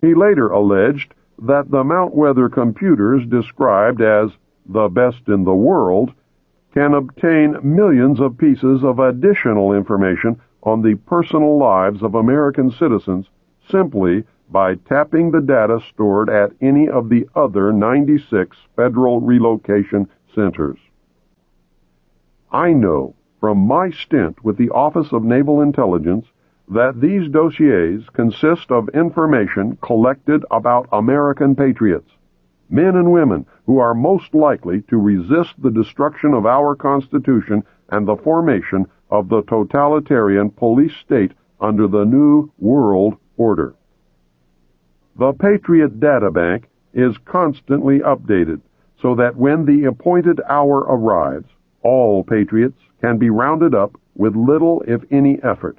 He later alleged that the Mount Weather computers described as the best in the world can obtain millions of pieces of additional information on the personal lives of American citizens simply by tapping the data stored at any of the other 96 federal relocation centers. I know from my stint with the Office of Naval Intelligence that these dossiers consist of information collected about American patriots, men and women who are most likely to resist the destruction of our Constitution and the formation of the totalitarian police state under the New World Order. The Patriot Data Bank is constantly updated so that when the appointed hour arrives, all patriots can be rounded up with little, if any, effort.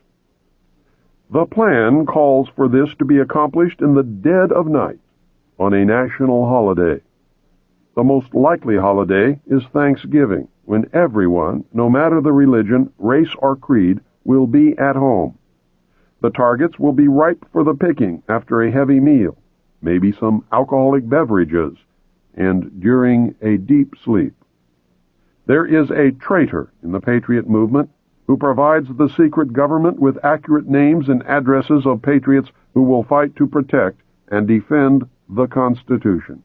The plan calls for this to be accomplished in the dead of night on a national holiday. The most likely holiday is Thanksgiving, when everyone, no matter the religion, race, or creed, will be at home. The targets will be ripe for the picking after a heavy meal, maybe some alcoholic beverages, and during a deep sleep. There is a traitor in the Patriot movement who provides the secret government with accurate names and addresses of patriots who will fight to protect and defend the Constitution.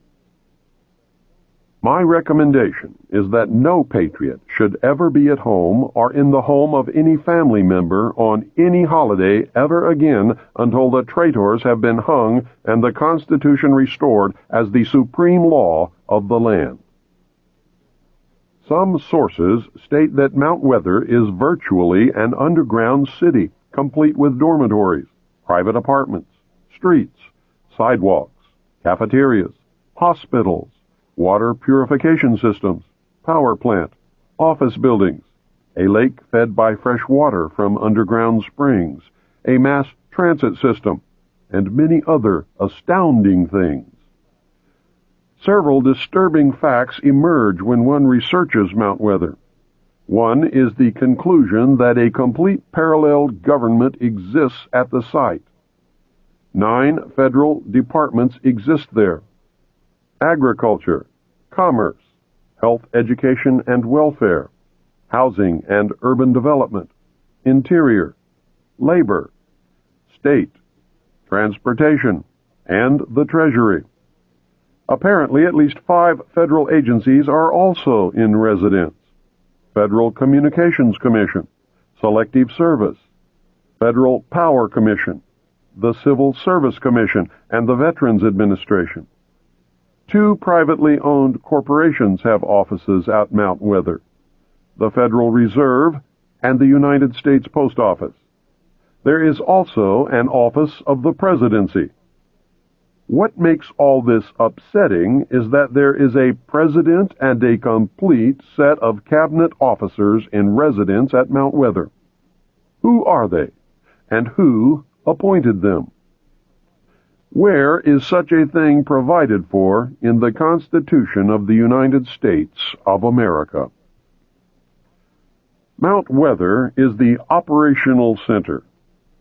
My recommendation is that no patriot should ever be at home or in the home of any family member on any holiday ever again until the traitors have been hung and the Constitution restored as the supreme law of the land. Some sources state that Mount Weather is virtually an underground city, complete with dormitories, private apartments, streets, sidewalks, cafeterias, hospitals, water purification systems, power plant, office buildings, a lake fed by fresh water from underground springs, a mass transit system, and many other astounding things. Several disturbing facts emerge when one researches Mount Weather. One is the conclusion that a complete parallel government exists at the site. 9 federal departments exist there: agriculture, commerce, health, education, and welfare, housing and urban development, interior, labor, state, transportation, and the Treasury. Apparently, at least 5 federal agencies are also in residence: Federal Communications Commission, Selective Service, Federal Power Commission, the Civil Service Commission, and the Veterans Administration. 2 privately owned corporations have offices at Mount Weather: the Federal Reserve and the United States Post Office. There is also an office of the Presidency. What makes all this upsetting is that there is a president and a complete set of cabinet officers in residence at Mount Weather. Who are they, and who appointed them? Where is such a thing provided for in the Constitution of the United States of America? Mount Weather is the operational center,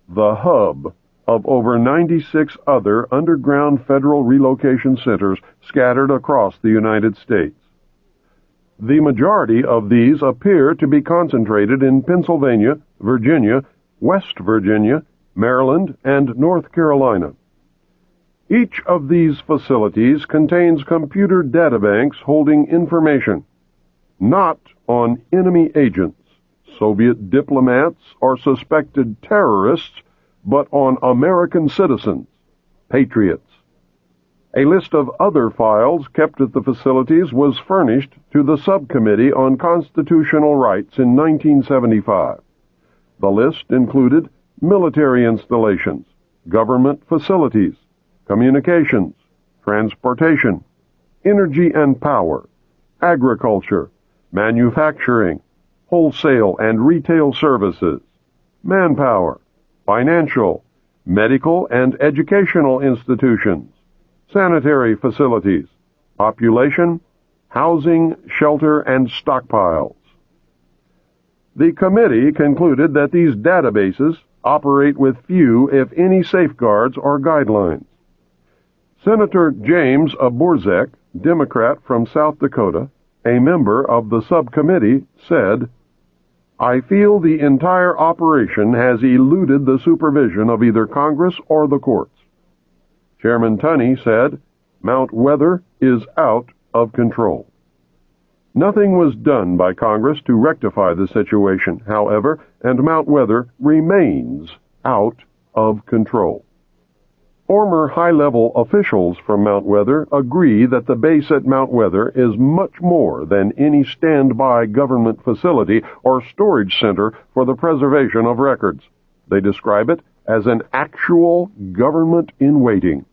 the hub of over 96 other underground federal relocation centers scattered across the United States. The majority of these appear to be concentrated in Pennsylvania, Virginia, West Virginia, Maryland, and North Carolina. Each of these facilities contains computer databanks holding information, not on enemy agents, Soviet diplomats, or suspected terrorists, but on American citizens, patriots. A list of other files kept at the facilities was furnished to the Subcommittee on Constitutional Rights in 1975. The list included military installations, government facilities, communications, transportation, energy and power, agriculture, manufacturing, wholesale and retail services, manpower, financial, medical, and educational institutions, sanitary facilities, population, housing, shelter, and stockpiles. The committee concluded that these databases operate with few, if any, safeguards or guidelines. Senator James Borzek, Democrat from South Dakota, a member of the subcommittee, said, "I feel the entire operation has eluded the supervision of either Congress or the courts." Chairman Tunney said, "Mount Weather is out of control." Nothing was done by Congress to rectify the situation, however, and Mount Weather remains out of control. Former high-level officials from Mount Weather agree that the base at Mount Weather is much more than any standby government facility or storage center for the preservation of records. They describe it as an actual government in waiting.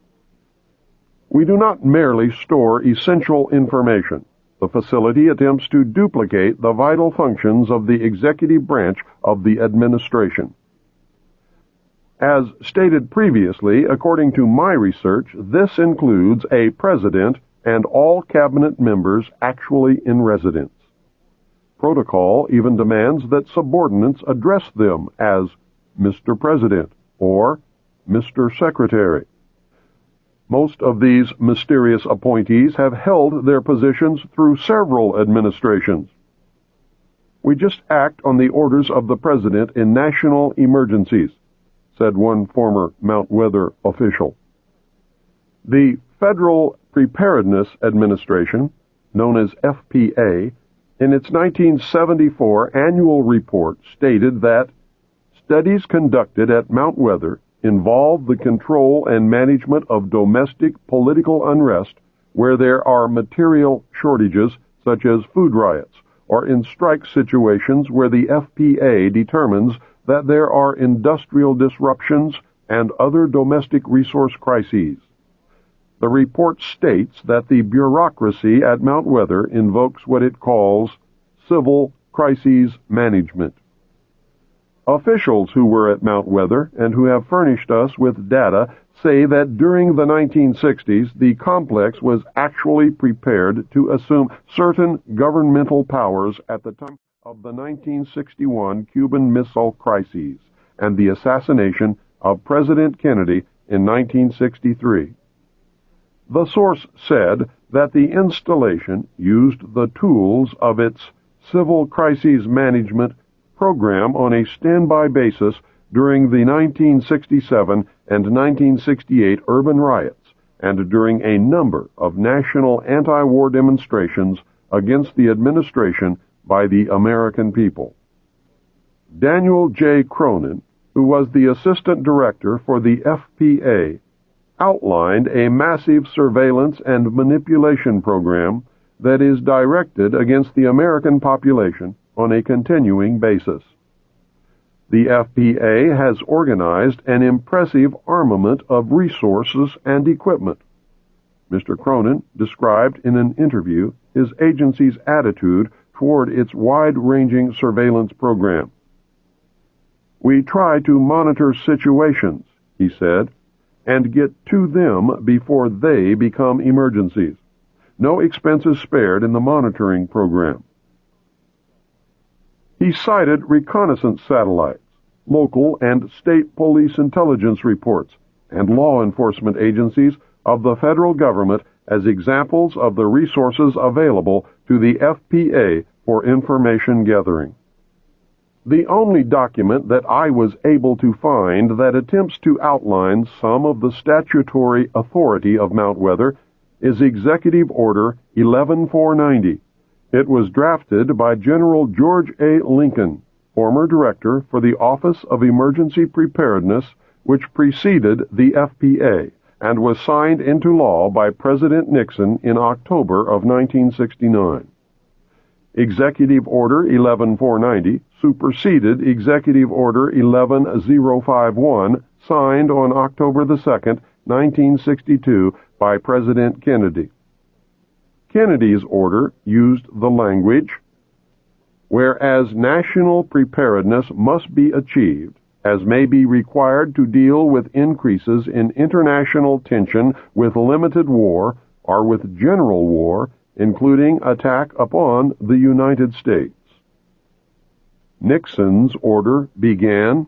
We do not merely store essential information. The facility attempts to duplicate the vital functions of the executive branch of the administration. As stated previously, according to my research, this includes a president and all cabinet members actually in residence. Protocol even demands that subordinates address them as Mr. President or Mr. Secretary. Most of these mysterious appointees have held their positions through several administrations. "We just act on the orders of the President in national emergencies," said one former Mount Weather official. The Federal Preparedness Administration, known as FPA, in its 1974 annual report stated that studies conducted at Mount Weather involve the control and management of domestic political unrest where there are material shortages such as food riots, or in strike situations where the FPA determines that there are industrial disruptions and other domestic resource crises. The report states that the bureaucracy at Mount Weather invokes what it calls civil crises management. Officials who were at Mount Weather and who have furnished us with data say that during the 1960s, the complex was actually prepared to assume certain governmental powers at the time of the 1961 Cuban Missile Crisis and the assassination of President Kennedy in 1963. The source said that the installation used the tools of its civil crises management program on a standby basis during the 1967 and 1968 urban riots and during a number of national anti-war demonstrations against the administration by the American people. Daniel J. Cronin, who was the assistant director for the FPA, outlined a massive surveillance and manipulation program that is directed against the American population on a continuing basis. The FPA has organized an impressive armament of resources and equipment. Mr. Cronin described in an interview his agency's attitude toward its wide-ranging surveillance program. "We try to monitor situations," he said, "and get to them before they become emergencies. No expense is spared in the monitoring program." He cited reconnaissance satellites, local and state police intelligence reports, and law enforcement agencies of the federal government as examples of the resources available to the FPA for information gathering. The only document that I was able to find that attempts to outline some of the statutory authority of Mount Weather is Executive Order 11490. It was drafted by General George A. Lincoln, former director for the Office of Emergency Preparedness, which preceded the FPA, and was signed into law by President Nixon in October of 1969. Executive Order 11490 superseded Executive Order 11051, signed on October 2, 1962, by President Kennedy. Kennedy's order used the language, "Whereas national preparedness must be achieved, as may be required to deal with increases in international tension with limited war or with general war, including attack upon the United States." Nixon's order began,